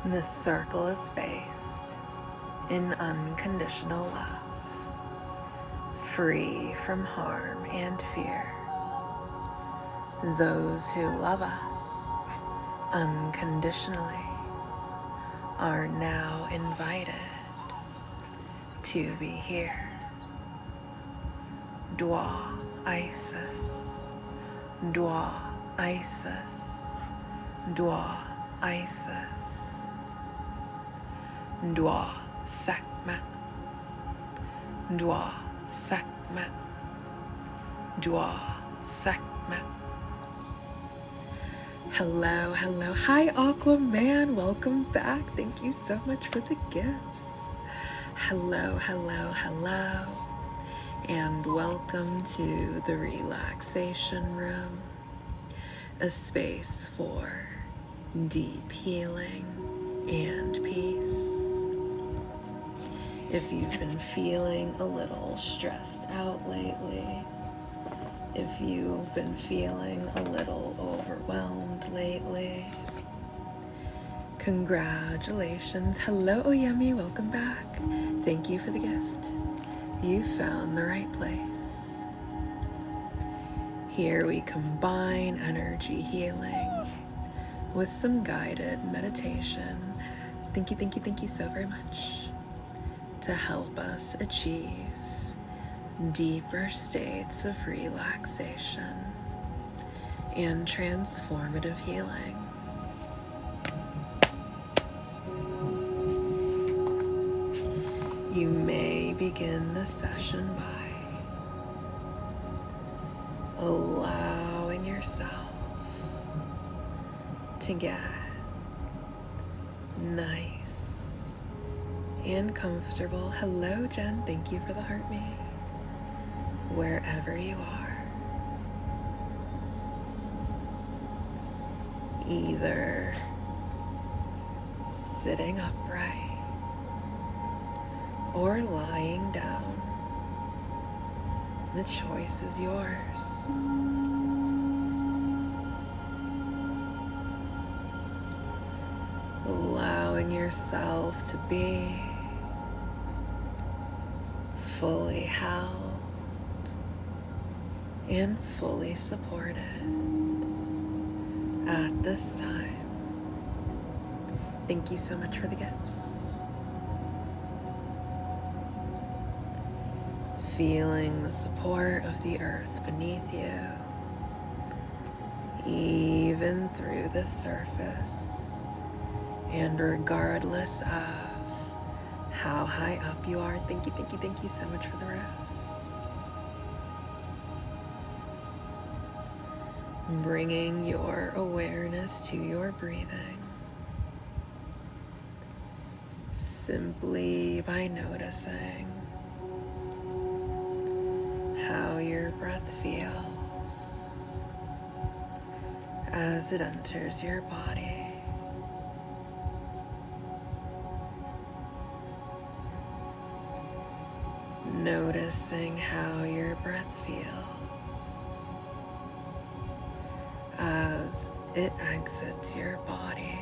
This circle is based in unconditional love, free from harm and fear. Those who love us unconditionally are now invited to be here. Dwa Isis, Dwa Isis, Dwa Isis, Dwa Sekhmet, Dwa Sekhmet, Dwa Sekhmet. Hello, hello. Hi, Aquaman. Welcome back. Thank you so much for the gifts. Hello, hello, hello. And welcome to the Relaxation Room, a space for deep healing and peace. If you've been feeling a little stressed out lately, if you've been feeling a little overwhelmed lately, congratulations. Hello, Oyemi, welcome back. Thank you for the gift. You found the right place. Here we combine energy healing with some guided meditation. Thank you so very much, to help us achieve deeper states of relaxation and transformative healing. You may begin the session by allowing yourself to get nice and comfortable. Hello, Jen. Thank you for the heart me. Wherever you are, either sitting upright or lying down. The choice is yours. Allowing yourself to be fully held and fully supported at this time. Thank you so much for the gifts. Feeling the support of the earth beneath you, even through the surface, and regardless of how high up you are. Thank you so much for the rose. Bringing your awareness to your breathing, simply by noticing how your breath feels as it enters your body. Noticing how your breath feels as it exits your body.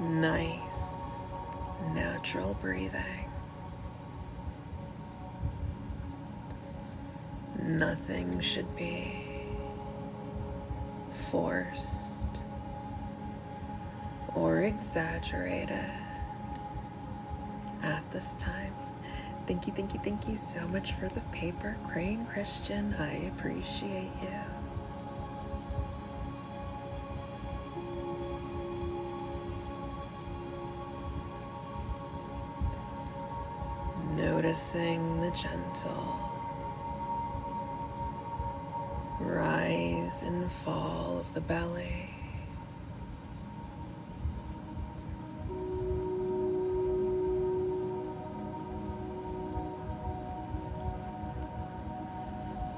Nice, natural breathing. Nothing should be forced or exaggerated at this time. Thank you so much for the paper crane, Christian. I appreciate you. Noticing the gentle rise and fall of the belly.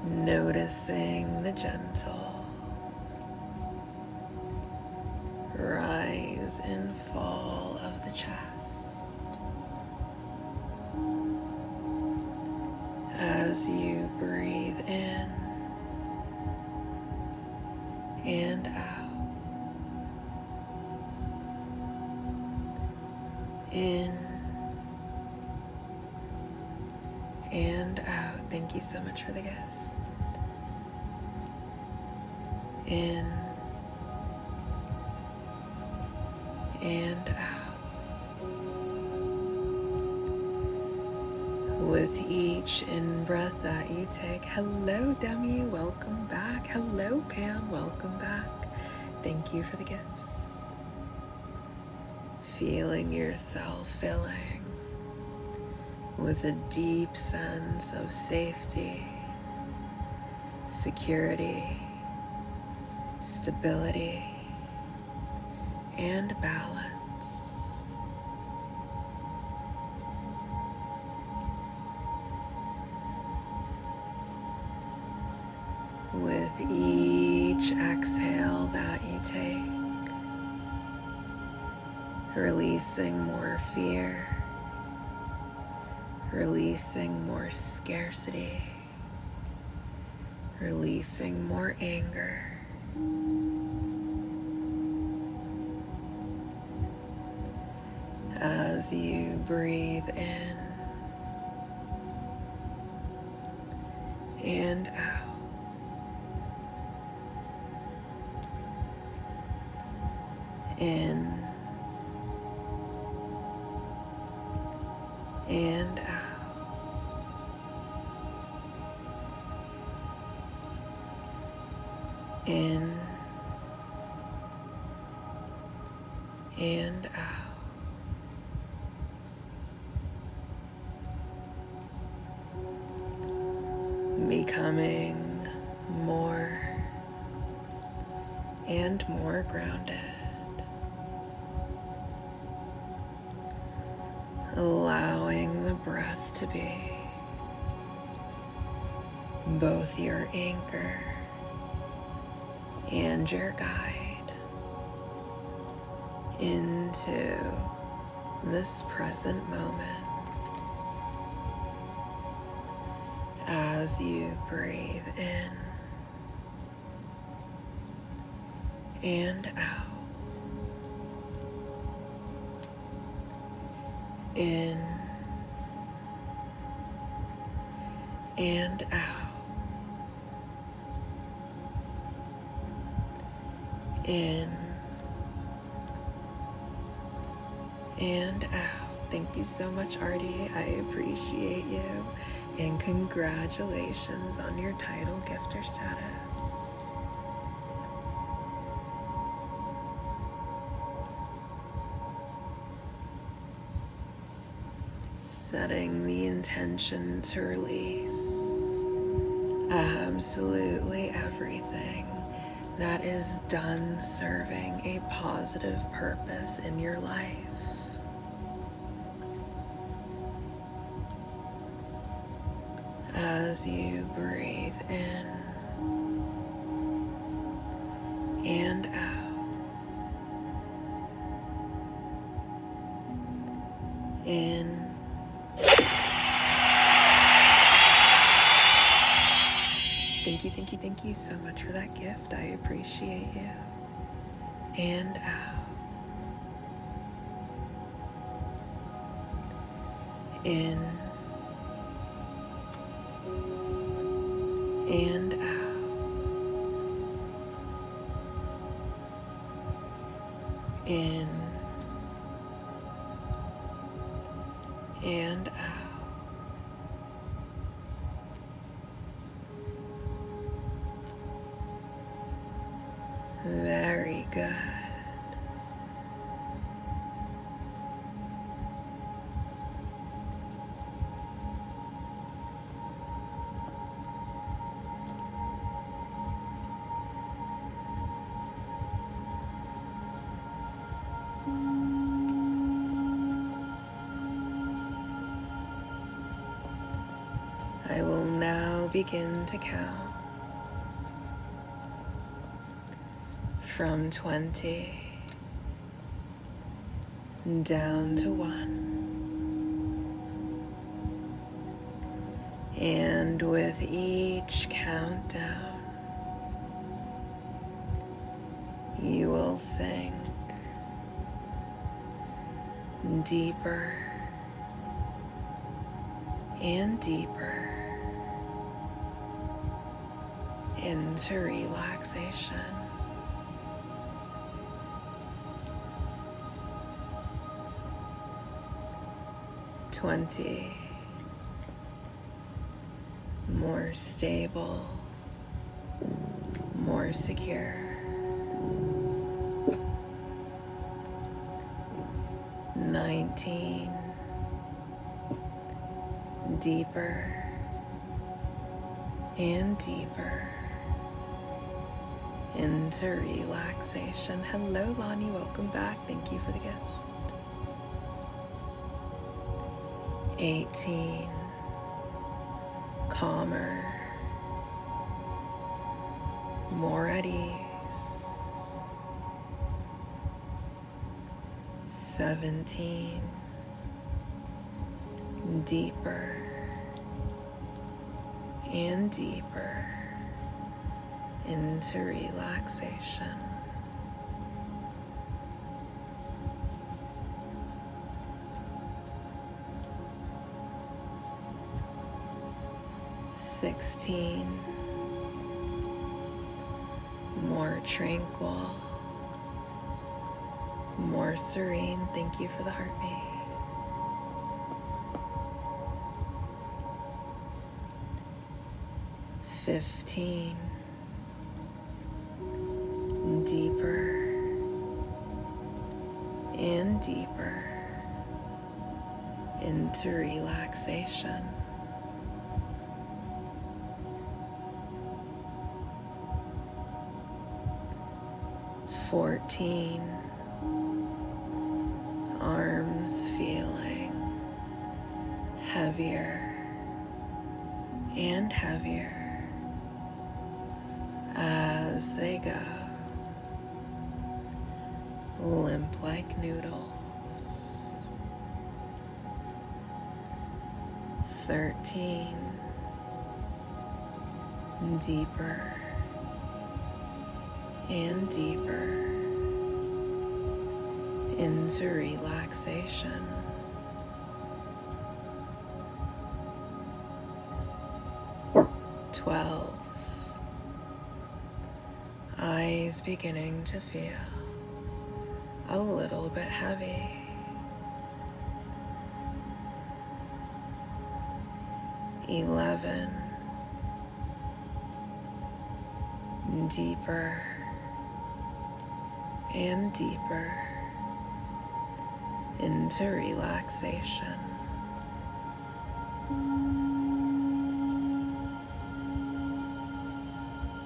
Noticing the gentle rise and fall of the chest as you breathe in and out. In and out. Thank you so much for the gift. In and out. With each in-breath that you take. Hello, Demi. Welcome back. Hello, Pam. Welcome back. Thank you for the gifts. Feeling yourself filling with a deep sense of safety, security, stability, and balance. With each exhale that you take, releasing more fear, releasing more scarcity, releasing more anger. As you breathe in and out. In and out. In and out. Becoming more and more grounded. Allowing the breath to be both your anchor and your guide into this present moment. As you breathe in and out. In and out. In and out. Thank you so much, Artie. I appreciate you. And congratulations on your title gifter status. Setting the intention to release absolutely everything that is done serving a positive purpose in your life. As you breathe in and out. In Thank you so much for that gift. I appreciate you. And out. In and out. In and out. Very good. I will now begin to count from 20 down to 1. And with each countdown, you will sink deeper and deeper into relaxation. Twenty, more stable, more secure. 19, deeper and deeper into relaxation. Hello, Lonnie, welcome back. Thank you for the gift. 18, calmer, more at ease. 17, deeper and deeper into relaxation. 16, more tranquil, more serene. Thank you for the heartbeat. 15, deeper and deeper into relaxation. 14, arms feeling heavier and heavier as they go, limp like noodles. 13, deeper and deeper into relaxation. 12, eyes beginning to feel a little bit heavy. 11, deeper and deeper into relaxation.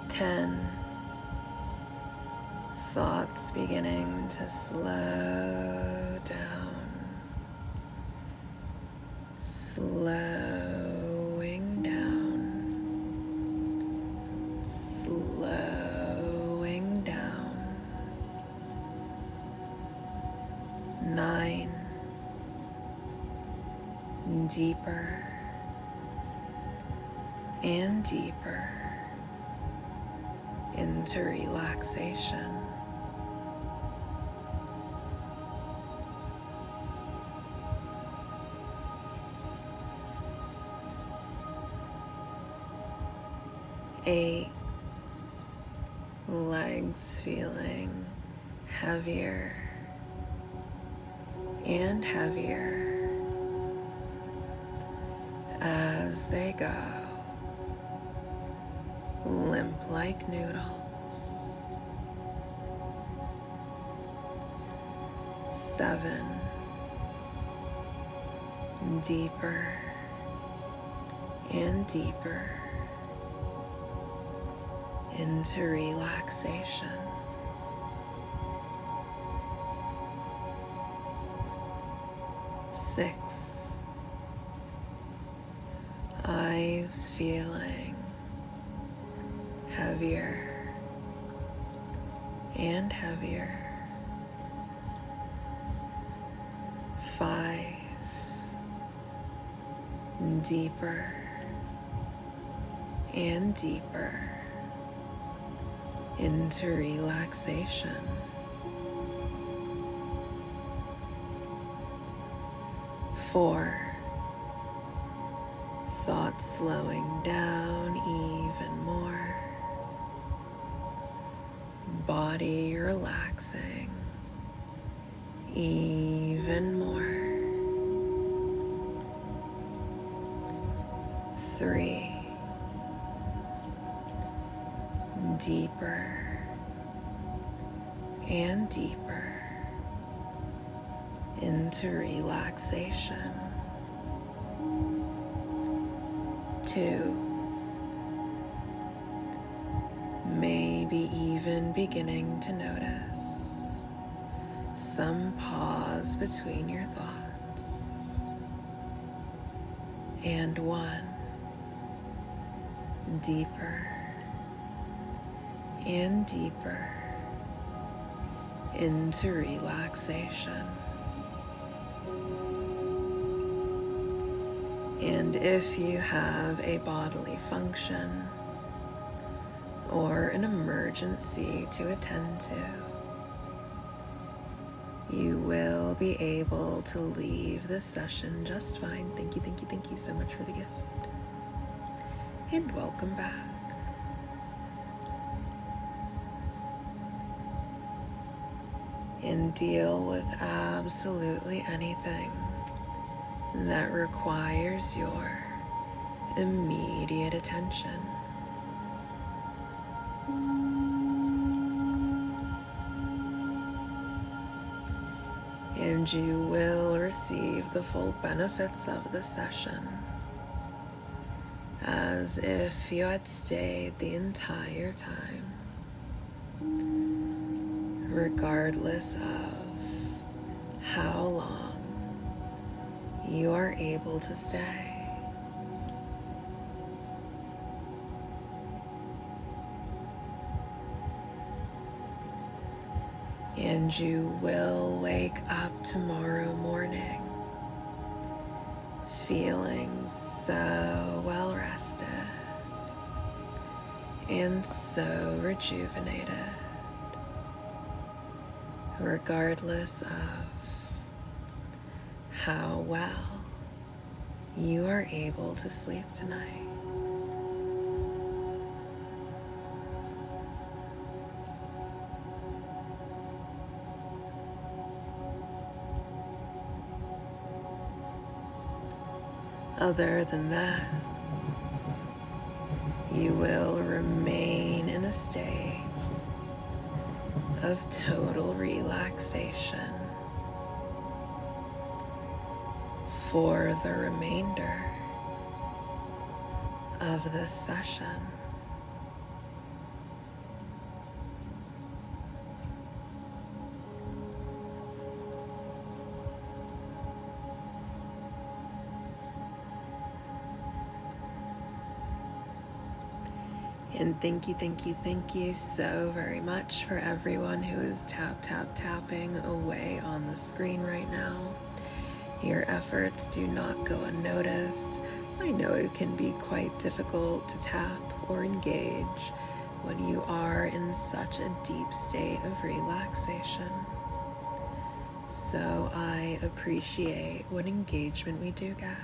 10, thoughts beginning to slow down, slowing down, slowing down. 9, deeper and deeper into relaxation. 8, legs feeling heavier and heavier as they go, limp like noodles. 7, deeper and deeper into relaxation. 6, eyes feeling heavier and heavier. 5, deeper and deeper into relaxation. 4, thoughts slowing down even more, body relaxing even more. 3, deeper and deeper into relaxation. 2, maybe even beginning to notice some pause between your thoughts. And 1, deeper and deeper into relaxation. And if you have a bodily function or an emergency to attend to, you will be able to leave this session just fine. Thank you so much for the gift. And welcome back. And deal with absolutely anything that requires your immediate attention. And you will receive the full benefits of this session as if you had stayed the entire time, regardless of how long you are able to stay. And you will wake up tomorrow morning feeling so well rested and so rejuvenated, regardless of how well you are able to sleep tonight. Other than that, you will remain in a state of total relaxation for the remainder of this session. And thank you so very much for everyone who is tapping away on the screen right now. Your efforts do not go unnoticed. I know it can be quite difficult to tap or engage when you are in such a deep state of relaxation. So I appreciate what engagement we do get.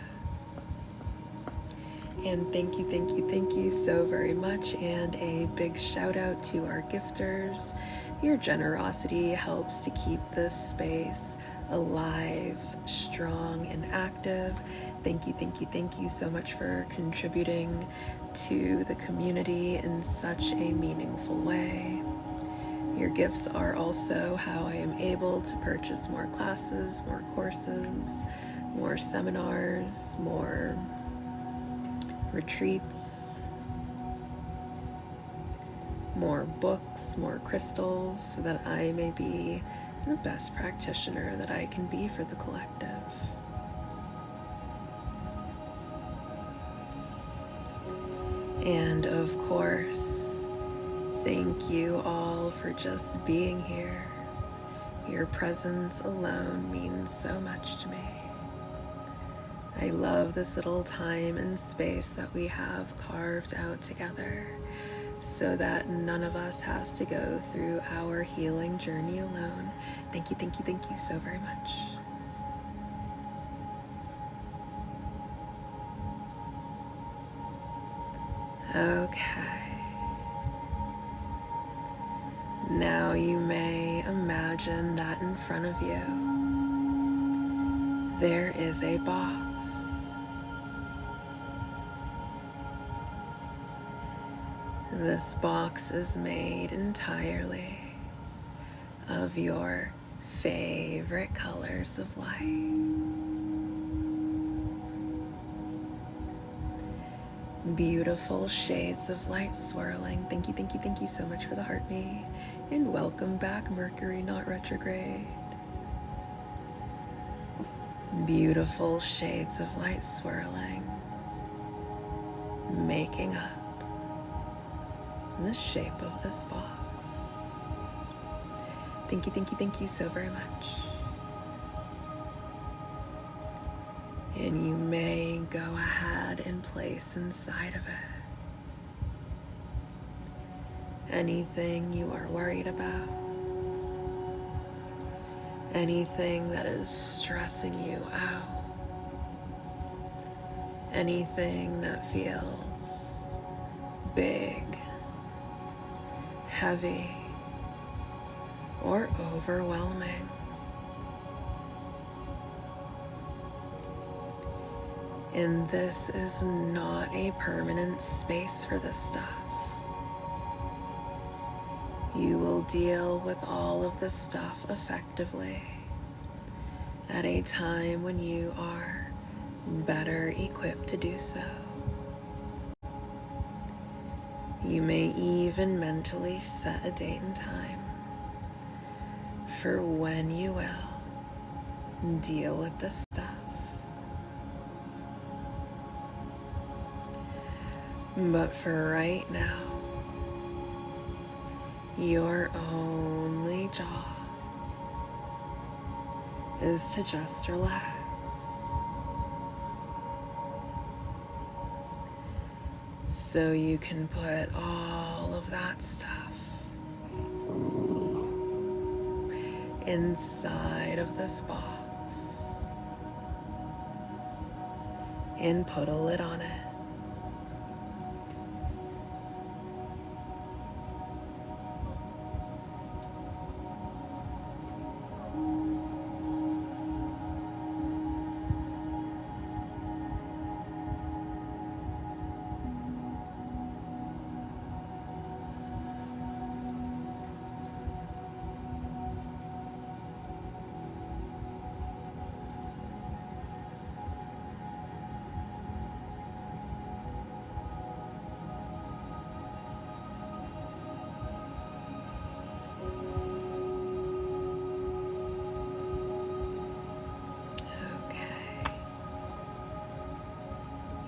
And thank you so very much, and a big shout out to our gifters. Your generosity helps to keep this space alive, strong, and active. Thank you so much for contributing to the community in such a meaningful way. Your gifts are also how I am able to purchase more classes, more courses, more seminars, more retreats, more books, more crystals, so that I may be the best practitioner that I can be for the collective. And of course, thank you all for just being here. Your presence alone means so much to me. I love this little time and space that we have carved out together so that none of us has to go through our healing journey alone. Thank you, thank you, thank you so very much. Okay. Now you may imagine that in front of you there is a box. This box is made entirely of your favorite colors of light. Beautiful shades of light swirling. Thank you, thank you, thank you so much for the heart me. And welcome back, Mercury not retrograde. Beautiful shades of light swirling, making up the shape of this box. Thank you, thank you, thank you so very much. And you may go ahead and place inside of it anything you are worried about, anything that is stressing you out, anything that feels big, heavy, or overwhelming. And this is not a permanent space for this stuff. You will deal with all of this stuff effectively at a time when you are better equipped to do so. You may even mentally set a date and time for when you will deal with this stuff. But for right now, your only job is to just relax. So you can put all of that stuff inside of this box and put a lid on it.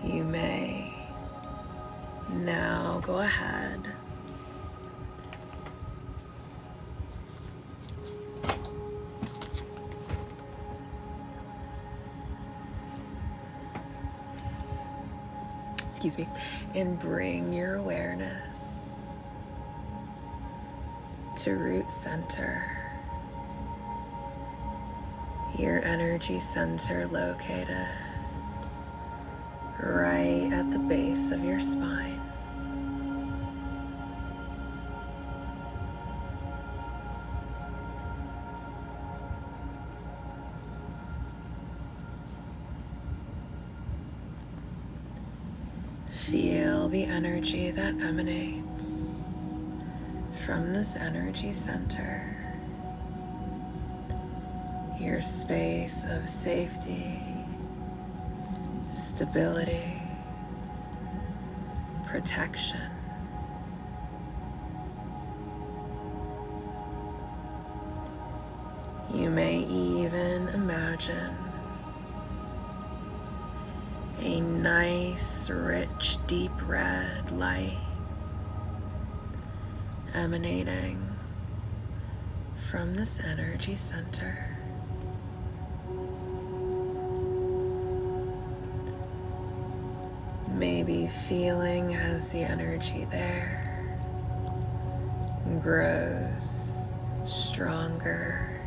You may now go ahead and bring your awareness to root center, your energy center located right at the base of your spine. Feel the energy that emanates from this energy center, your space of safety, stability, protection. You may even imagine a nice, rich, deep red light emanating from this energy center. Maybe feeling as the energy there grows stronger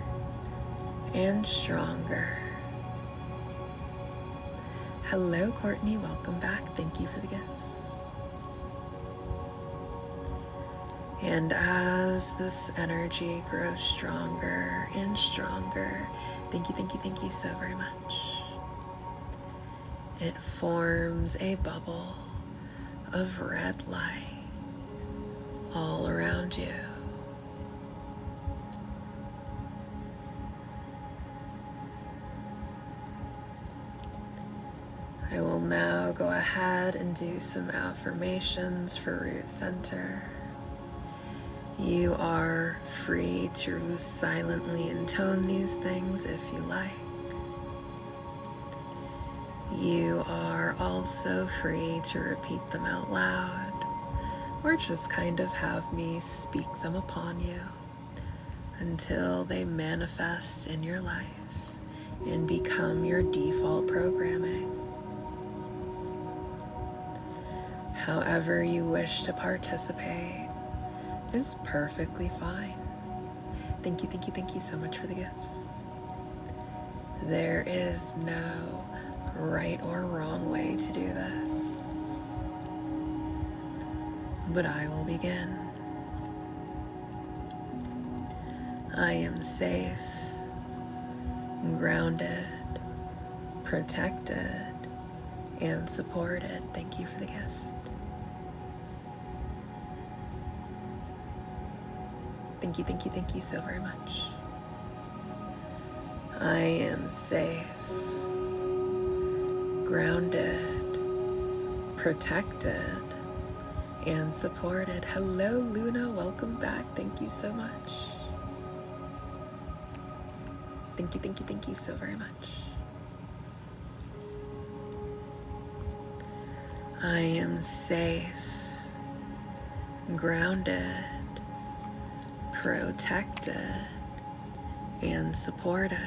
and stronger. Hello, Courtney. Welcome back. Thank you for the gifts. And as this energy grows stronger and stronger, thank you so very much. It forms a bubble of red light all around you. I will now go ahead and do some affirmations for Root Center. You are free to silently intone these things if you like. You are also free to repeat them out loud, or just kind of have me speak them upon you until they manifest in your life and become your default programming. However you wish to participate is perfectly fine. Thank you so much for the gifts. There is no right or wrong way to do this, but I will begin. I am safe, grounded, protected, and supported. Thank you for the gift. Thank you so very much. I am safe, grounded, protected, and supported. Hello, Luna. Welcome back. Thank you so much. Thank you so very much. I am safe, grounded, protected, and supported.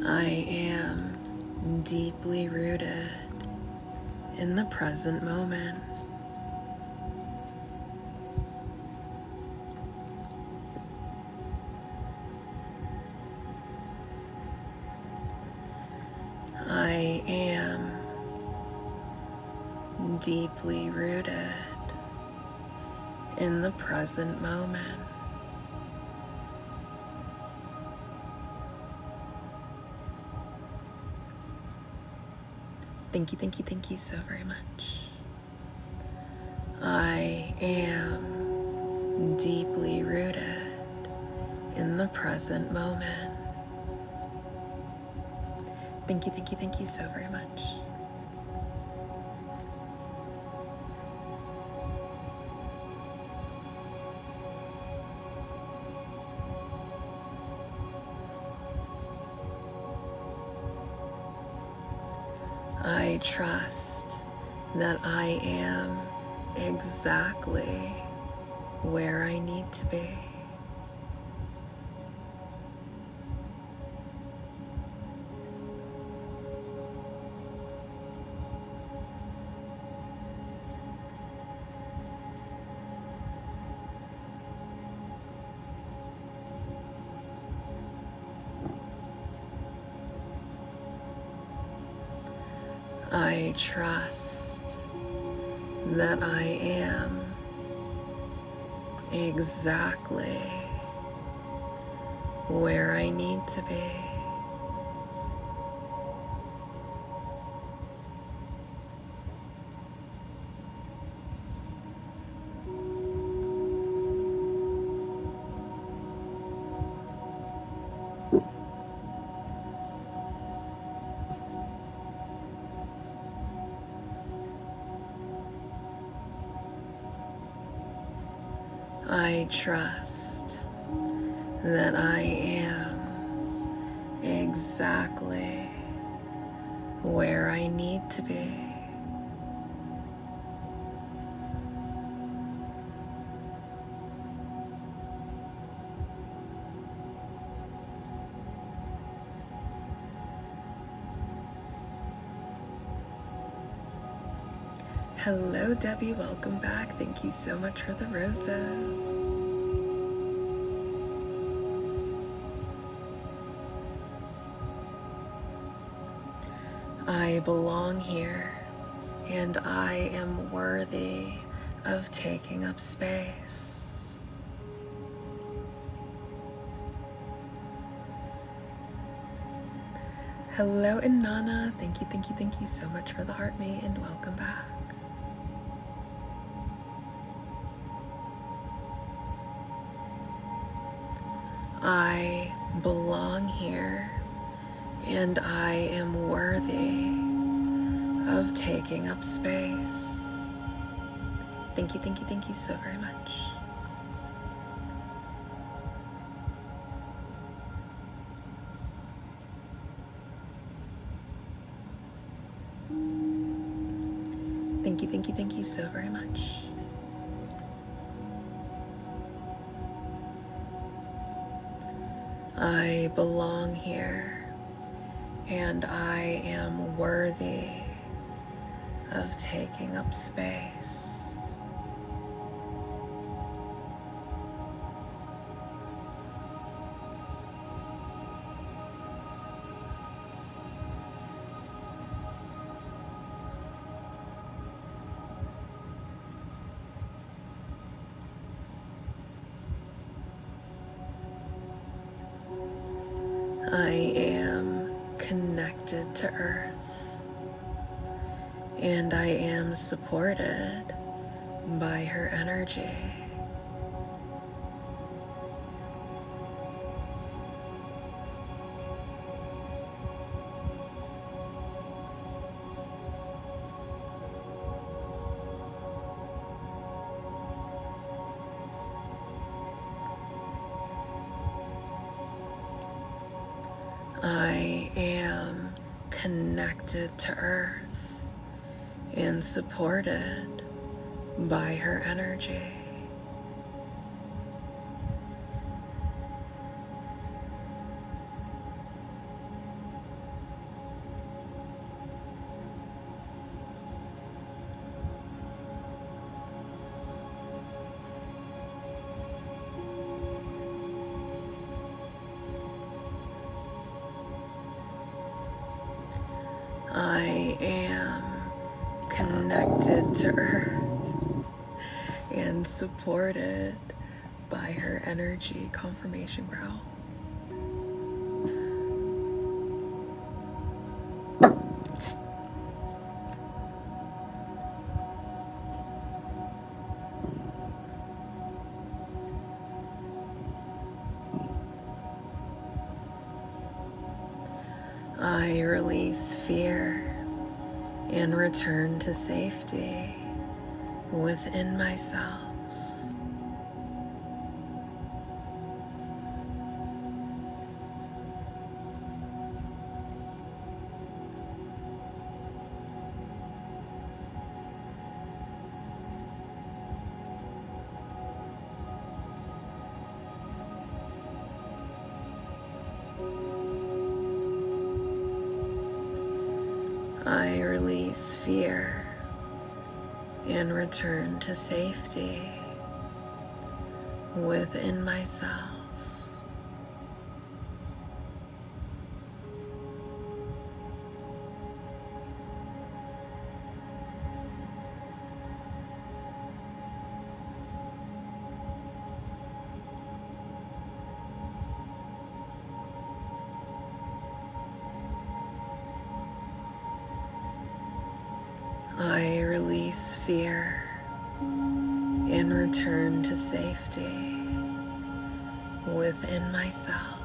I am deeply rooted in the present moment. I am deeply rooted in the present moment. Thank you so very much. I am deeply rooted in the present moment. Thank you so very much. I trust that I am exactly where I need to be. I trust that I am exactly where I need to be. I trust that I am exactly where I need to be. Hello, Debbie. Welcome back. Thank you so much for the roses. I belong here, and I am worthy of taking up space. Hello, Inanna. Thank you so much for the heart mate, and welcome back. I belong here, and I am worthy of taking up space. Thank you so very much. Thank you so very much. I belong here, and I am worthy of taking up space. I am connected to Earth, and I am supported by her energy. I am connected to Earth and supported by her energy. I am connected to Earth and supported by her energy. Confirmation growl. I release fear and return to safety within myself. I release fear and return to safety within myself. I release fear and return to safety within myself.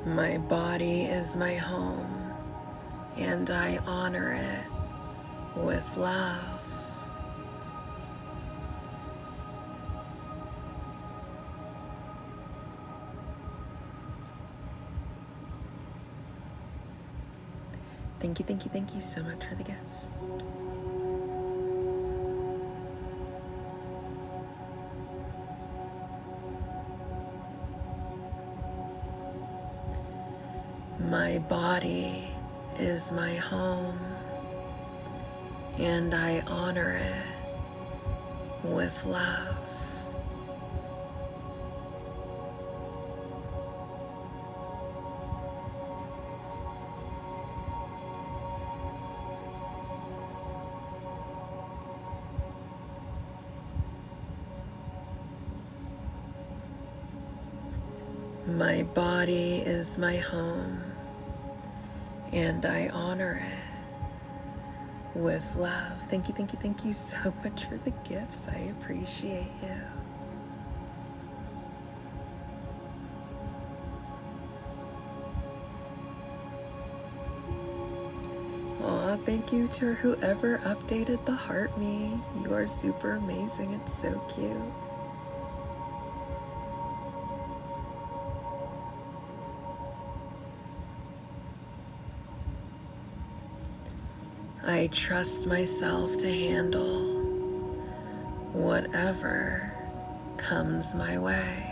My body is my home, and I honor it with love. Thank you so much for the gift. My body is my home, and I honor it with love. My body is my home, and I honor it with love. Thank you so much for the gifts. I appreciate you. Aw, thank you to whoever updated the heart me. You are super amazing. It's so cute. I trust myself to handle whatever comes my way.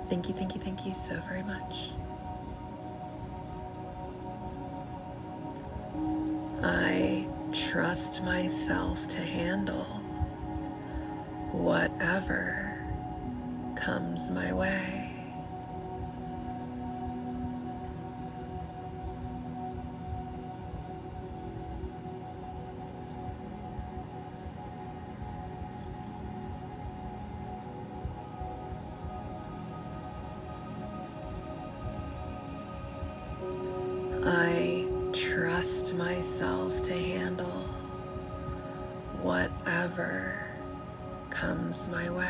Thank you so very much. I trust myself to handle whatever comes my way. I trust myself to handle whatever comes my way.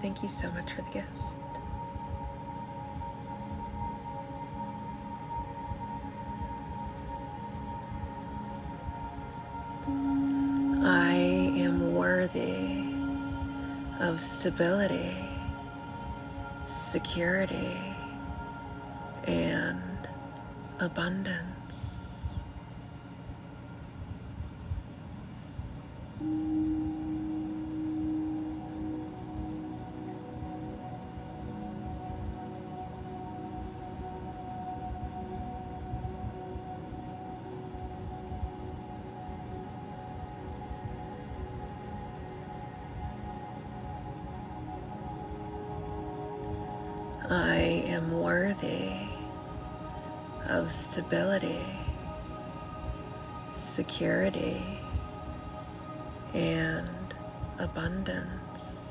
Thank you so much for the gift. I am worthy of stability, security, and abundance. I am worthy of stability, security, and abundance.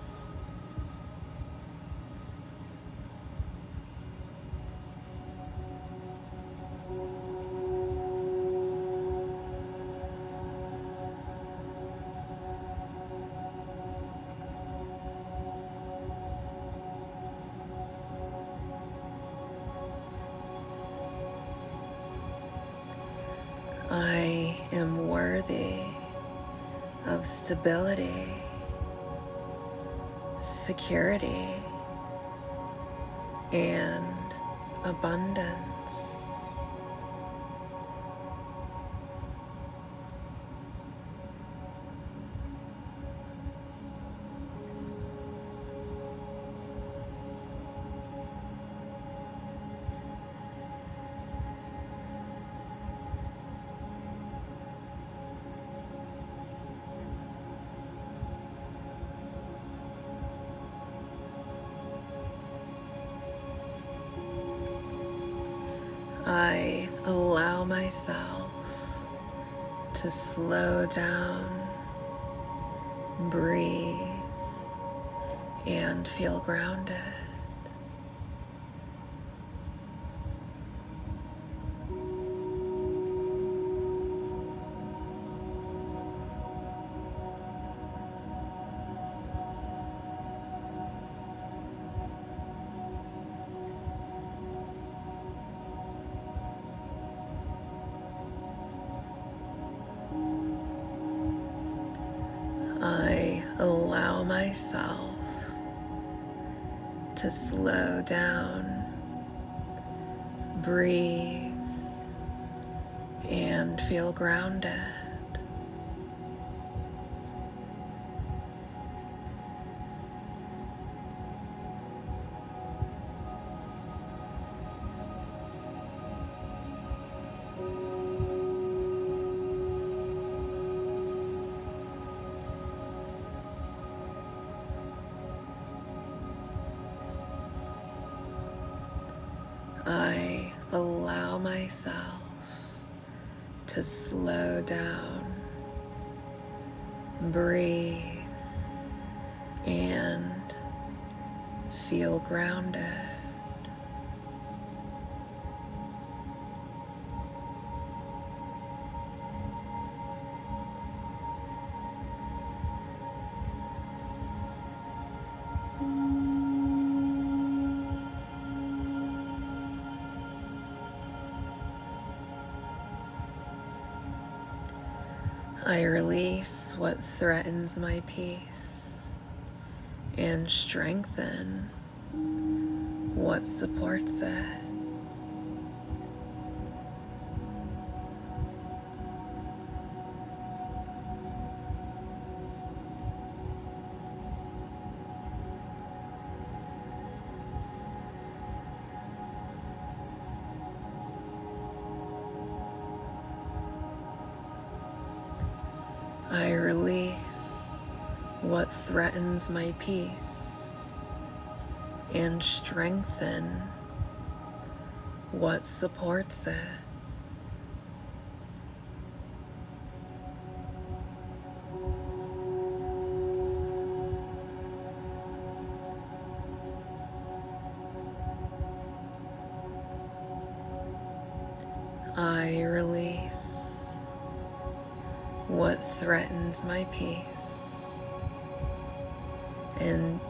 I am worthy of stability, security, and abundance. I allow myself to slow down breathe, and feel grounded. I allow myself to slow down, breathe, and feel grounded. I allow myself to slow down, breathe, and feel grounded. I release what threatens my peace and strengthen what supports it. I release what threatens my peace and strengthen what supports it. I release what threatens my peace and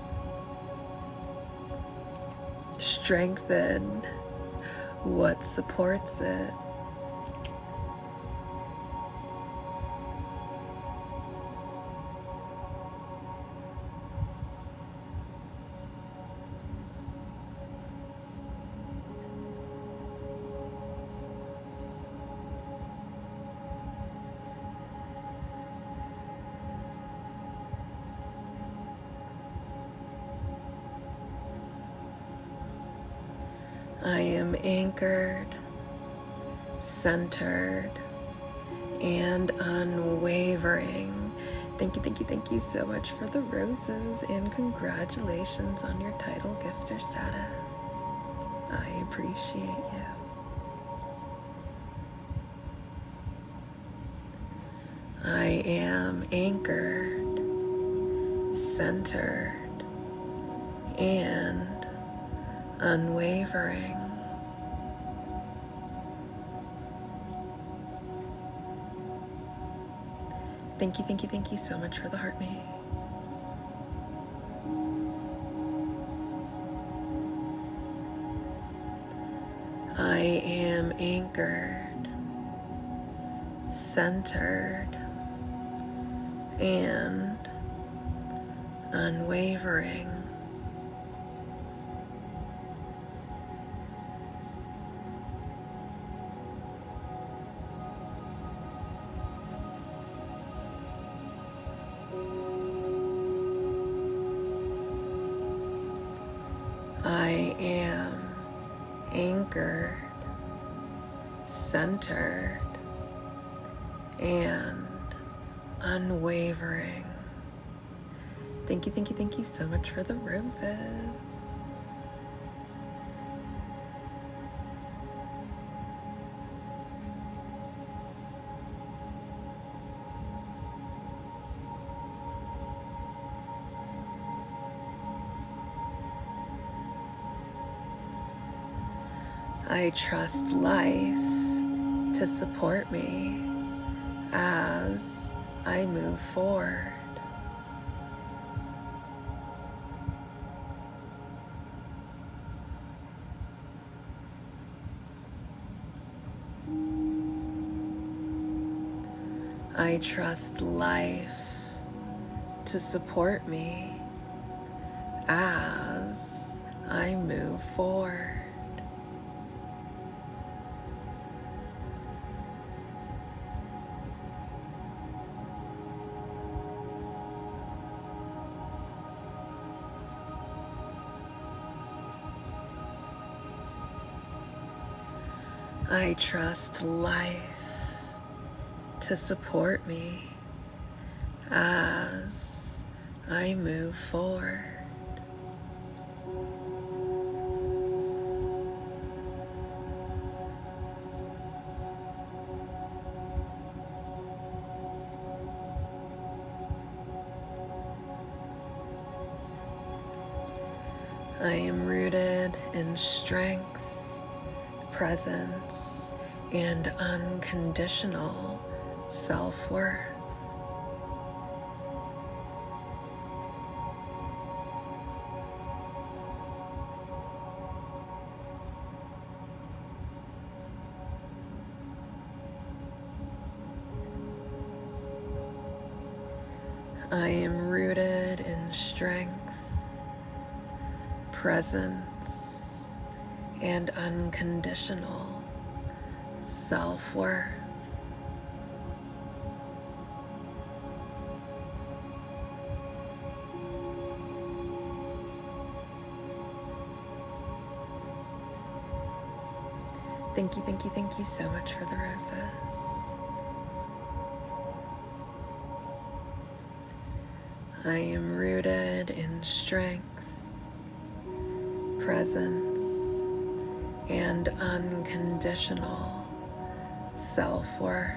strengthen what supports it. I am anchored, centered, and unwavering. Thank you so much for the roses, and congratulations on your title gifter status. I appreciate you. I am anchored, centered, and unwavering. Thank you so much for the heart me. I am anchored, centered, and unwavering. I am anchored, centered, and unwavering. Thank you so much for the roses. I trust life to support me as I move forward. I trust life to support me as I move forward. I trust life to support me as I move forward. I am rooted in strength, presence, and unconditional self-worth. I am rooted in strength, presence, and unconditional self-worth. Thank you so much for the roses. I am rooted in strength, presence, and unconditional self-worth.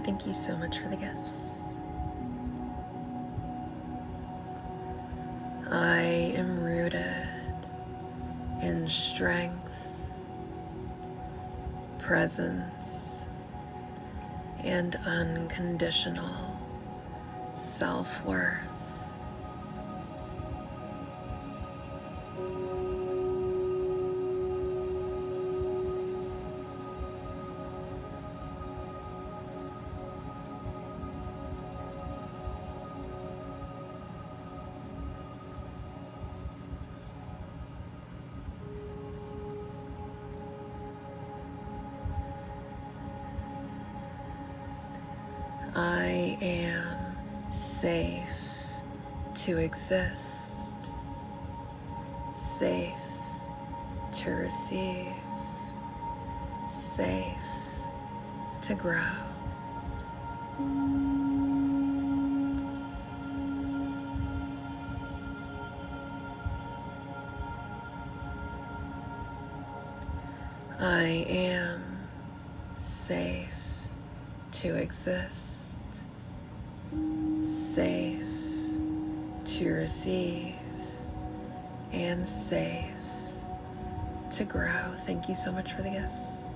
Thank you so much for the gifts. I am rooted in strength, presence, and unconditional self-worth. I am safe to exist, safe to receive, safe to grow. I am safe to exist, safe to receive, and safe to grow. Thank you so much for the gifts.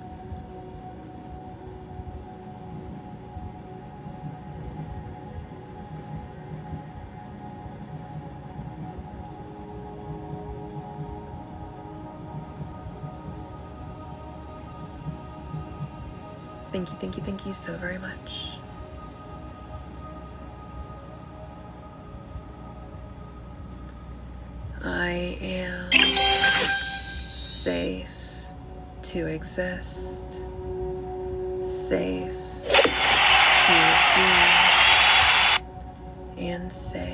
Thank you so very much. I am safe to exist, safe to receive, and safe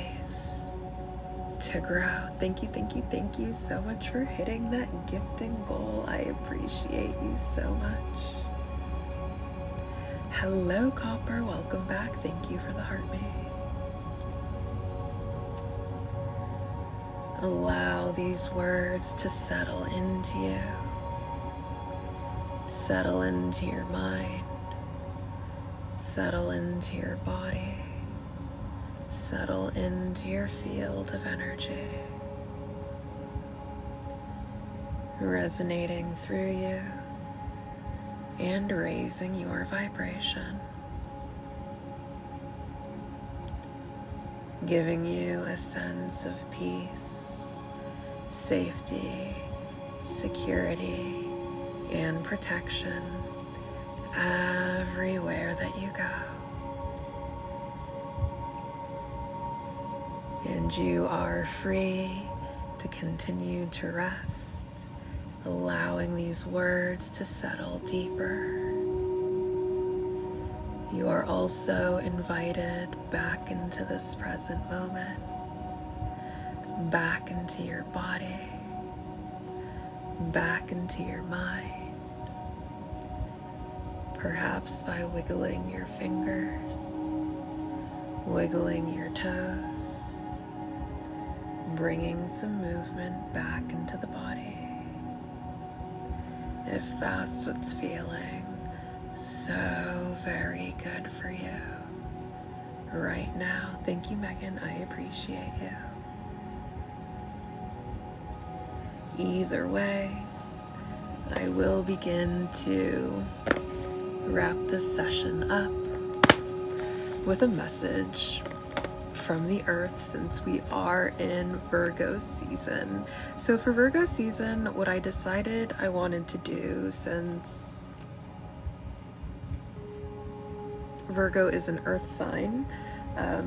to grow. Thank you so much for hitting that gifting goal. I appreciate you so much. Hello, Copper. Welcome back. Thank you for the heart maid. Allow these words to settle into you. Settle into your mind. Settle into your body. Settle into your field of energy. Resonating through you and raising your vibration. Giving you a sense of peace, safety, security, and protection everywhere that you go. And you are free to continue to rest, allowing these words to settle deeper. You are also invited back into this present moment, back into your body, back into your mind, perhaps by wiggling your fingers, wiggling your toes, bringing some movement back into the body. If that's what's feeling so very good for you right now. Thank you, Megan. I appreciate you. Either way, I will begin to wrap this session up with a message from the earth, since we are in Virgo season. So for Virgo season, what I decided I wanted to do, since Virgo is an earth sign,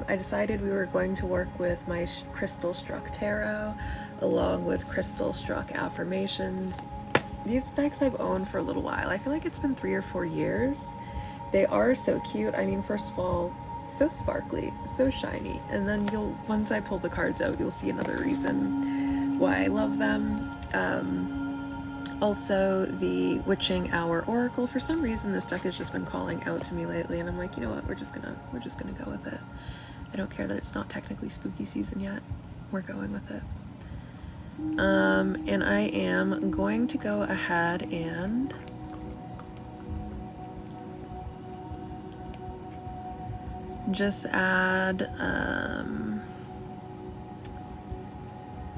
I decided we were going to work with my Crystal Struck Tarot along with Crystal Struck Affirmations. These decks I've owned for a little while. I feel like it's been 3 or 4 years. They are so cute. I mean, first of all, so sparkly, so shiny, and then once I pull the cards out, you'll see another reason why I love them. Also, the Witching Hour Oracle. For some reason, this deck has just been calling out to me lately, and I'm like, you know what? We're just gonna go with it. I don't care that it's not technically spooky season yet. We're going with it. And I am going to go ahead and just add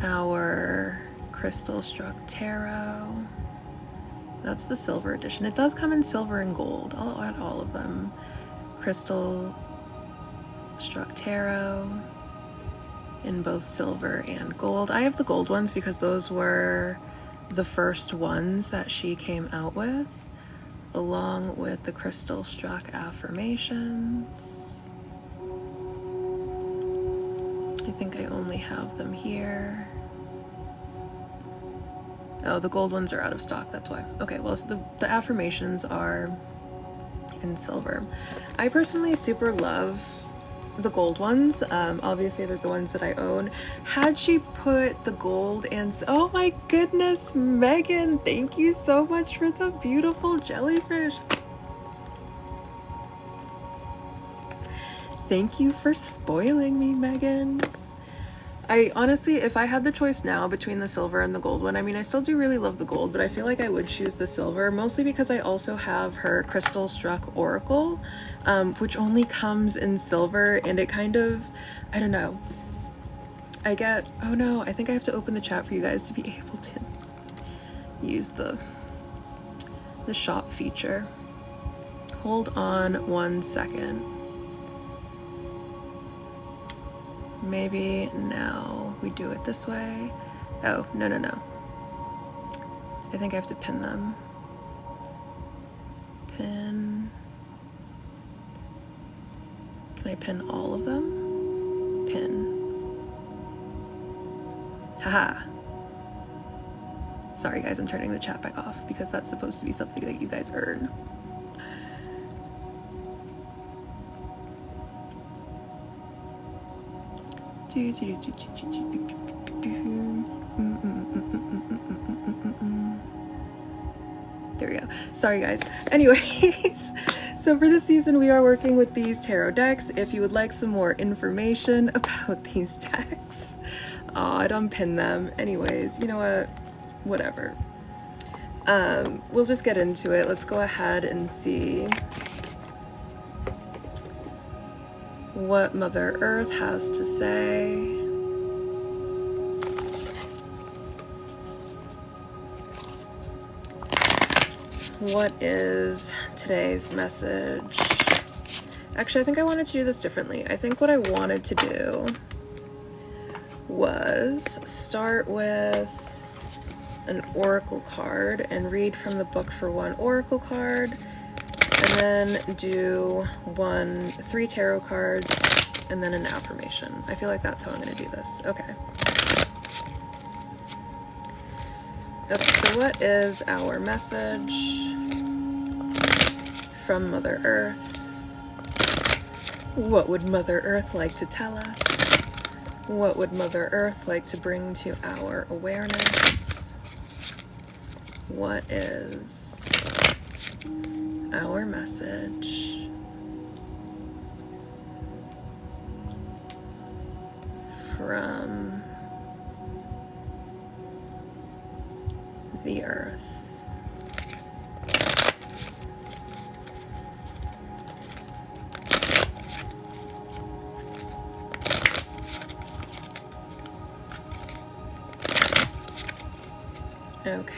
our Crystal Struck Tarot. That's the silver edition. It does come in silver and gold. I'll add all of them. Crystal Struck Tarot in both silver and gold. I have the gold ones because those were the first ones that she came out with, along with the Crystal Struck Affirmations. I think I only have them here. Oh, the gold ones are out of stock, that's why. Okay, well, so the affirmations are in silver. I personally super love the gold ones. Obviously, they're the ones that I own. Had she put the gold and... Oh my goodness, Megan, thank you so much for the beautiful jellyfish. Thank you for spoiling me, Megan. I honestly, if I had the choice now between the silver and the gold one, I mean, I still do really love the gold, but I feel like I would choose the silver, mostly because I also have her Crystal Struck Oracle, which only comes in silver, and it kind of, I don't know, I get, oh no, I think I have to open the chat for you guys to be able to use the shop feature. Hold on 1 second. Maybe now we do it this way. Oh, no. I think I have to pin them. Pin. Can I pin all of them? Pin. Haha. Sorry guys, I'm turning the chat back off because that's supposed to be something that you guys earn. There we go. Sorry guys. Anyways, so for this season we are working with these tarot decks. If you would like some more information about these decks, I'd unpin them. Anyways, you know what? Whatever. we'll just get into it. Let's go ahead and see what Mother Earth has to say. What is today's message? Actually, I think I wanted to do this differently. I think what I wanted to do was start with an oracle card and read from the book for one oracle card, and then do 3 tarot cards, and then an affirmation. I feel like that's how I'm going to do this. Okay. Okay, so what is our message from Mother Earth? What would Mother Earth like to tell us? What would Mother Earth like to bring to our awareness? What is our message from the Earth? Okay.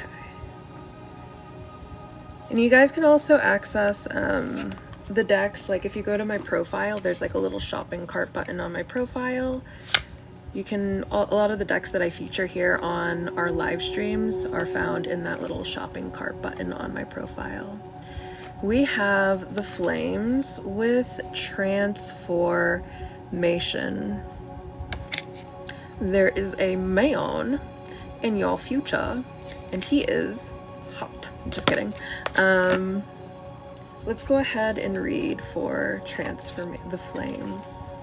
And you guys can also access the decks. Like if you go to my profile, there's like a little shopping cart button on my profile. You can, a lot of the decks that I feature here on our live streams are found in that little shopping cart button on my profile. We have the Flames with transformation. There is a man in your future, and he is hot. I'm just kidding. Let's go ahead and read for the Flames.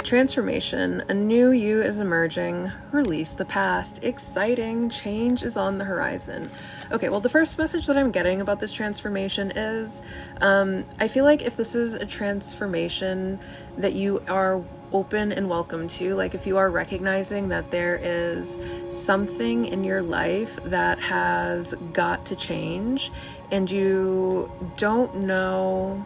Transformation. A new you is emerging. Release the past. Exciting. Change is on the horizon. Okay, well, the first message that I'm getting about this transformation is I feel like if this is a transformation that you are open and welcome to, like if you are recognizing that there is something in your life that has got to change and you don't know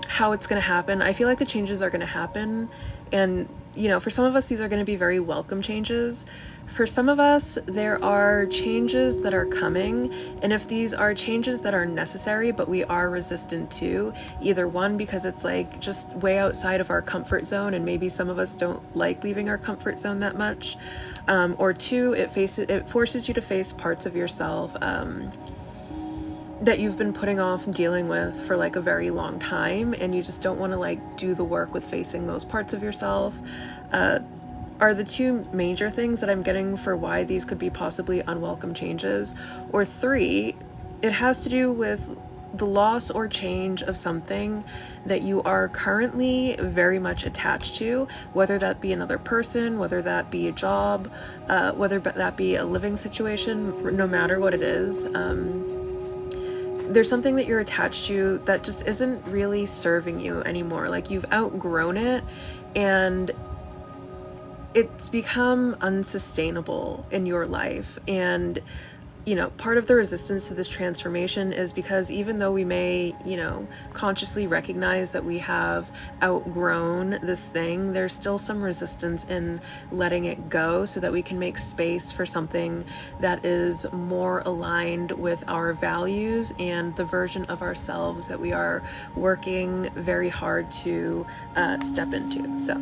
how it's going to happen, I feel like the changes are going to happen. And, you know, for some of us, these are going to be very welcome changes. For some of us, there are changes that are coming. And if these are changes that are necessary, but we are resistant to, either one, because it's like just way outside of our comfort zone, and maybe some of us don't like leaving our comfort zone that much, or two, it forces you to face parts of yourself that you've been putting off dealing with for like a very long time, and you just don't want to like do the work with facing those parts of yourself, are the two major things that I'm getting for why these could be possibly unwelcome changes. Or three, it has to do with the loss or change of something that you are currently very much attached to, whether that be another person, whether that be a job, whether that be a living situation, no matter what it is. There's something that you're attached to that just isn't really serving you anymore. Like you've outgrown it and it's become unsustainable in your life. And, you know, part of the resistance to this transformation is because even though we may, you know, consciously recognize that we have outgrown this thing, there's still some resistance in letting it go so that we can make space for something that is more aligned with our values and the version of ourselves that we are working very hard to step into. So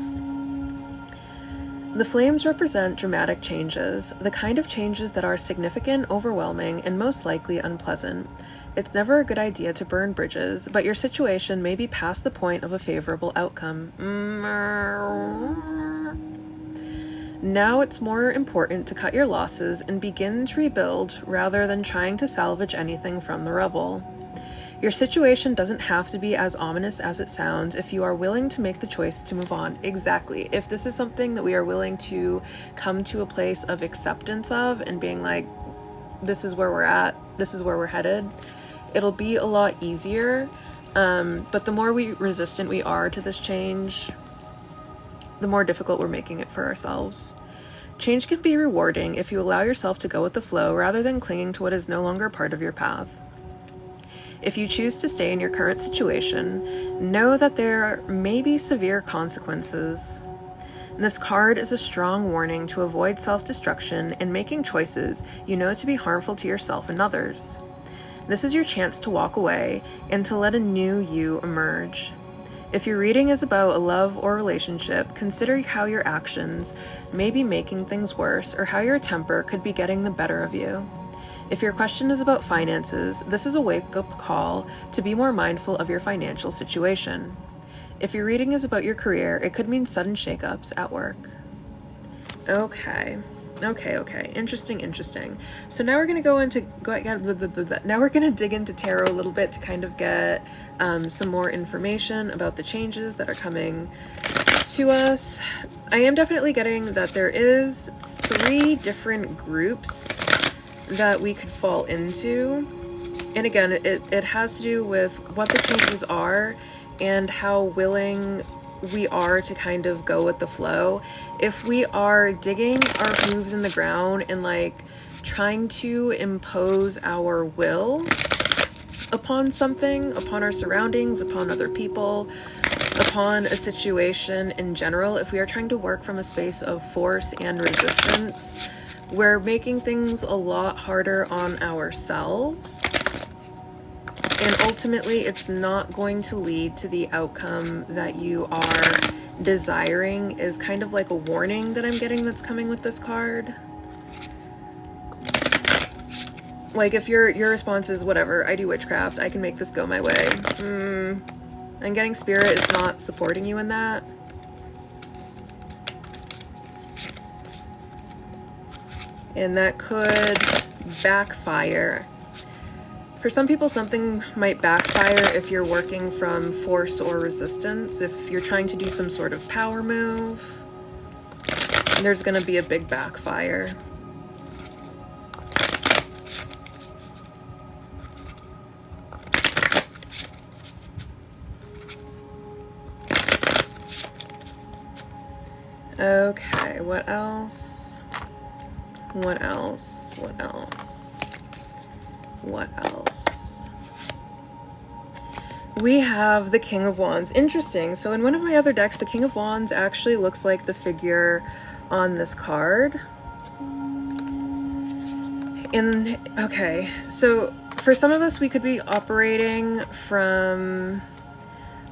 the Flames represent dramatic changes, the kind of changes that are significant, overwhelming, and most likely unpleasant. It's never a good idea to burn bridges, but your situation may be past the point of a favorable outcome. Now it's more important to cut your losses and begin to rebuild rather than trying to salvage anything from the rubble. Your situation doesn't have to be as ominous as it sounds if you are willing to make the choice to move on. Exactly. If this is something that we are willing to come to a place of acceptance of and being like, this is where we're at, this is where we're headed, it'll be a lot easier. But the more resistant we are to this change, the more difficult we're making it for ourselves. Change can be rewarding if you allow yourself to go with the flow rather than clinging to what is no longer part of your path. If you choose to stay in your current situation, know that there may be severe consequences. This card is a strong warning to avoid self-destruction and making choices you know to be harmful to yourself and others. This is your chance to walk away and to let a new you emerge. If your reading is about a love or relationship, consider how your actions may be making things worse or how your temper could be getting the better of you. If your question is about finances, this is a wake-up call to be more mindful of your financial situation. If your reading is about your career, it could mean sudden shakeups at work. Okay. Interesting. So now we're going to now we're going to dig into tarot a little bit to kind of get some more information about the changes that are coming to us. I am definitely getting that there is 3 different groups that we could fall into. And again, it has to do with what the changes are and how willing we are to kind of go with the flow. If we are digging our hooves in the ground and like trying to impose our will upon something, upon our surroundings, upon other people, upon a situation in general, if we are trying to work from a space of force and resistance, we're making things a lot harder on ourselves. And ultimately, it's not going to lead to the outcome that you are desiring, is kind of like a warning that I'm getting that's coming with this card. Like if your response is, whatever, I do witchcraft, I can make this go my way. I'm getting Spirit is not supporting you in that. And that could backfire. For some people, something might backfire if you're working from force or resistance. If you're trying to do some sort of power move, there's going to be a big backfire. Okay, what else? What else? What else? What else? We have the King of Wands. Interesting. So in one of my other decks, the King of Wands actually looks like the figure on this card. Okay, so for some of us, we could be operating from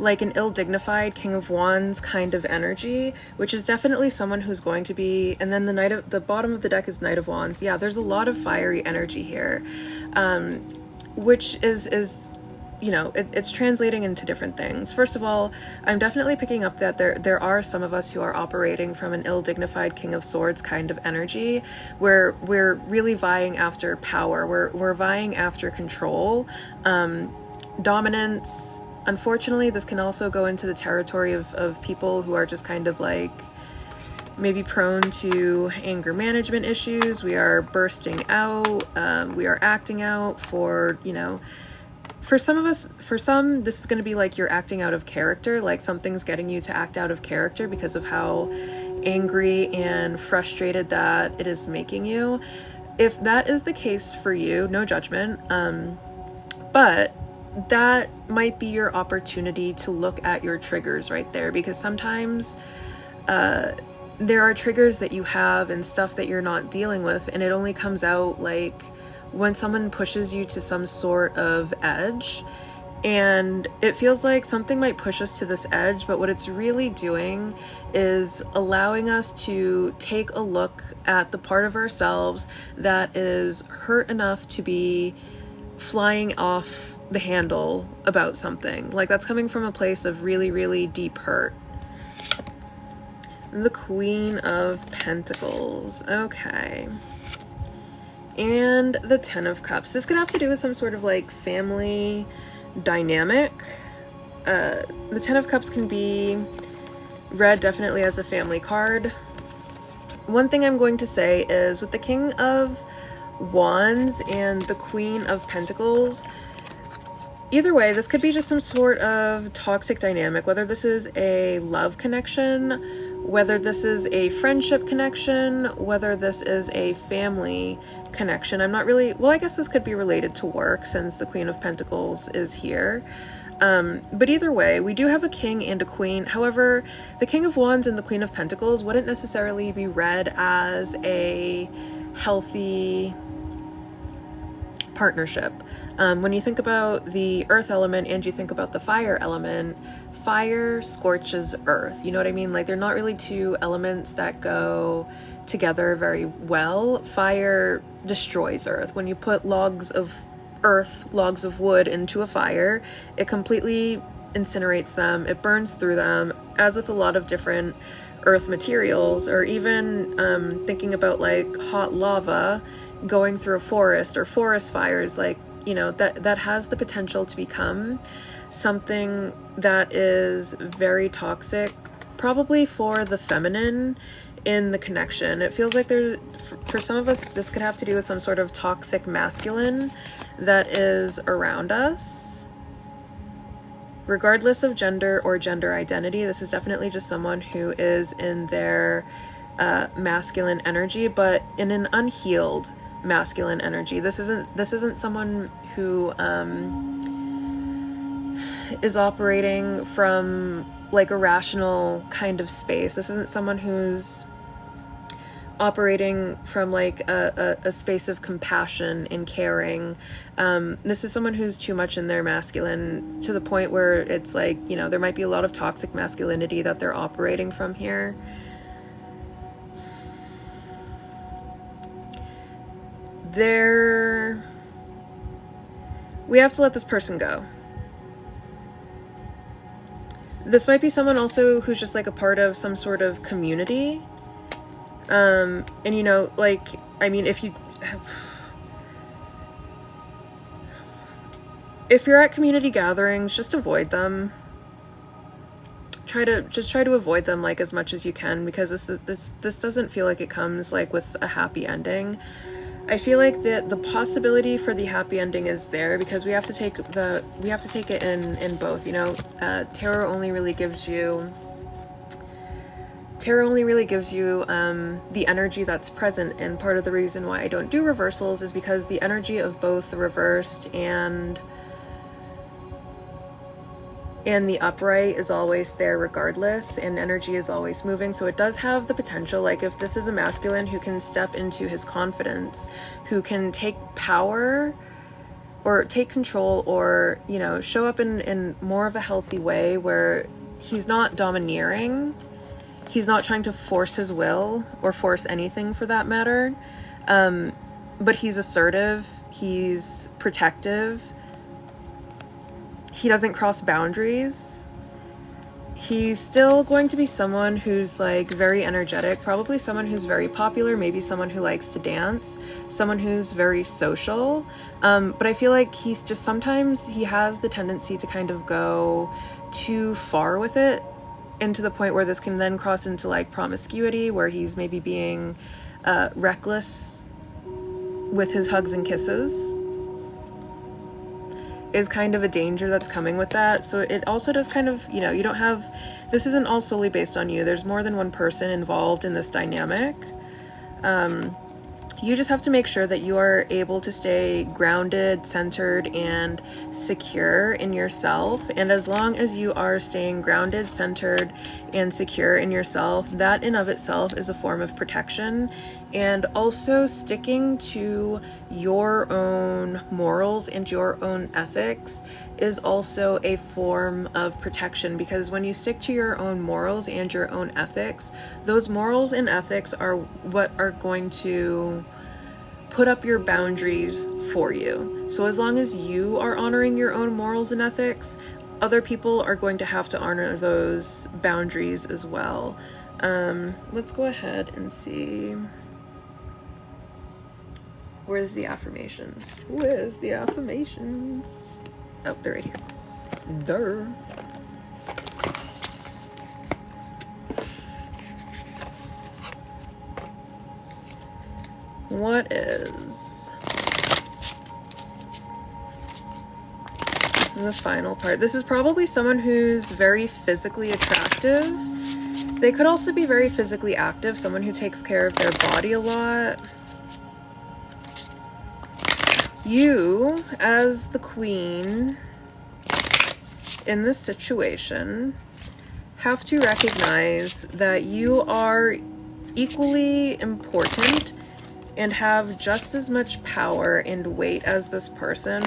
like an ill-dignified King of Wands kind of energy, which is definitely someone who's going to be, and then the bottom of the deck is Knight of Wands. Yeah, there's a lot of fiery energy here, which is you know, it's translating into different things. First of all, I'm definitely picking up that there are some of us who are operating from an ill-dignified King of Swords kind of energy, where we're really vying after power, we're vying after control, dominance. Unfortunately, this can also go into the territory of people who are just kind of like maybe prone to anger management issues. We are bursting out, we are acting out for, you know, for some of us, for some, this is going to be like you're acting out of character, like something's getting you to act out of character because of how angry and frustrated that it is making you. If that is the case for you, no judgment, but that might be your opportunity to look at your triggers right there, because sometimes there are triggers that you have and stuff that you're not dealing with, and it only comes out like when someone pushes you to some sort of edge, and it feels like something might push us to this edge, but what it's really doing is allowing us to take a look at the part of ourselves that is hurt enough to be flying off the handle about something. Like that's coming from a place of really, really deep hurt. The Queen of Pentacles. Okay. And the Ten of Cups. This could have to do with some sort of like family dynamic. The Ten of Cups can be read definitely as a family card. One thing I'm going to say is with the King of Wands and the Queen of Pentacles. Either way, this could be just some sort of toxic dynamic, whether this is a love connection, whether this is a friendship connection, whether this is a family connection. I'm not really, well, I guess this could be related to work since the Queen of Pentacles is here. But either way, we do have a king and a queen. However, the King of Wands and the Queen of Pentacles wouldn't necessarily be read as a healthy partnership. When you think about the earth element and you think about the fire element, fire scorches earth. You know what I mean? Like, they're not really two elements that go together very well. Fire destroys earth. When you put logs of earth, logs of wood into a fire, it completely incinerates them, it burns through them. As with a lot of different earth materials, or even thinking about like hot lava going through a forest, or forest fires, like, you know, that has the potential to become something that is very toxic, probably for the feminine in the connection. It feels like there, for some of us, this could have to do with some sort of toxic masculine that is around us. Regardless of gender or gender identity, this is definitely just someone who is in their masculine energy, but in an unhealed masculine energy. This isn't someone who is operating from like a rational kind of space. This isn't someone who's operating from like a space of compassion and caring. This is someone who's too much in their masculine, to the point where it's like, you know, there might be a lot of toxic masculinity that they're operating from here. We have to let this person go. This might be someone also who's just like a part of some sort of community. And you know, like, I mean, if you're at community gatherings, just avoid them. Try to avoid them like as much as you can, because this doesn't feel like it comes like with a happy ending. I feel like the possibility for the happy ending is there, because we have to take it in both, you know. Tarot only really gives you the energy that's present, and part of the reason why I don't do reversals is because the energy of both the reversed and the upright is always there regardless, and energy is always moving. So it does have the potential, like if this is a masculine who can step into his confidence, who can take power or take control, or, you know, show up in more of a healthy way where he's not domineering, he's not trying to force his will or force anything for that matter, but he's assertive, he's protective, he doesn't cross boundaries. He's still going to be someone who's like very energetic, probably someone who's very popular, maybe someone who likes to dance, someone who's very social. But I feel like he's just, sometimes he has the tendency to kind of go too far with it, and to the point where this can then cross into like promiscuity, where he's maybe being reckless with his hugs and kisses, is kind of a danger that's coming with that. So it also does kind of, you know, you don't have, this isn't all solely based on you. There's more than one person involved in this dynamic. You just have to make sure that you are able to stay grounded, centered, and secure in yourself. And as long as you are staying grounded, centered, and secure in yourself, that in of itself is a form of protection. And also sticking to your own morals and your own ethics is also a form of protection, because when you stick to your own morals and your own ethics, those morals and ethics are what are going to put up your boundaries for you. So as long as you are honoring your own morals and ethics, other people are going to have to honor those boundaries as well. Let's go ahead and see. Where's the affirmations? Where's the affirmations? Oh, they're right here. Duh. What is And the final part. This is probably someone who's very physically attractive. They could also be very physically active, someone who takes care of their body a lot. You, as the queen in this situation, have to recognize that you are equally important and have just as much power and weight as this person,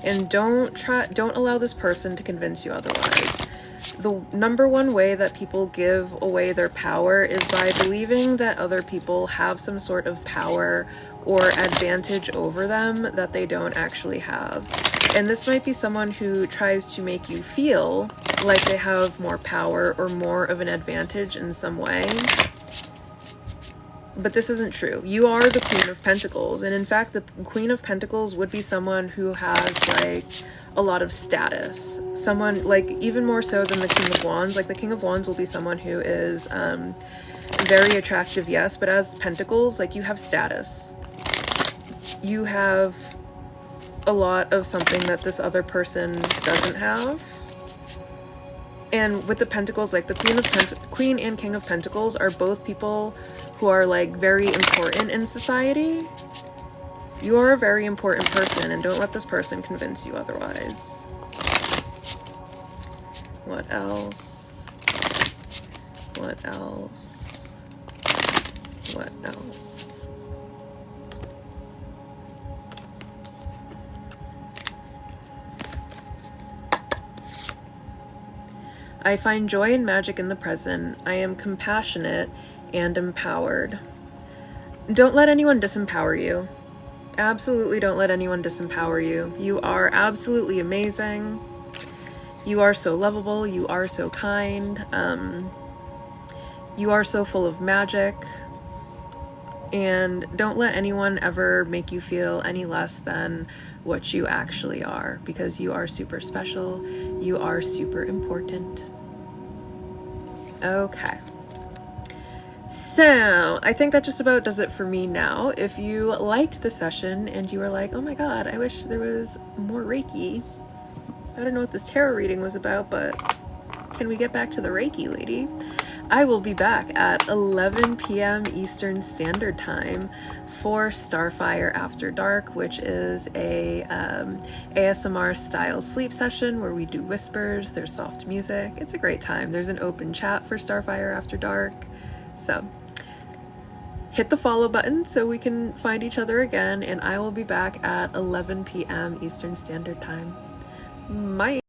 and don't allow this person to convince you otherwise. The number one way that people give away their power is by believing that other people have some sort of power or advantage over them that they don't actually have. And this might be someone who tries to make you feel like they have more power or more of an advantage in some way. But this isn't true. You are the Queen of Pentacles, and in fact the Queen of Pentacles would be someone who has like a lot of status. Someone like even more so than the King of Wands. Like the King of Wands will be someone who is very attractive, yes, but as Pentacles, like you have status. You have a lot of something that this other person doesn't have. And with the Pentacles, like the Queen and King of Pentacles are both people who are like very important in society. You are a very important person, and don't let this person convince you otherwise. What else? What else? What else? I find joy and magic in the present. I am compassionate and empowered. Don't let anyone disempower you. Absolutely don't let anyone disempower you. You are absolutely amazing. You are so lovable. You are so kind. You are so full of magic. And don't let anyone ever make you feel any less than what you actually are, because you are super special. You are super important. Okay. So I think that just about does it for me now. If you liked the session and you were like, oh my god, I wish there was more Reiki. I don't know what this tarot reading was about, but can we get back to the Reiki, lady? I will be back at 11 p.m. Eastern Standard Time for Starfire After Dark, which is a ASMR style sleep session where we do whispers, there's soft music. It's a great time. There's an open chat for Starfire After Dark. So hit the follow button so we can find each other again, and I will be back at 11 p.m. Eastern Standard Time. Bye.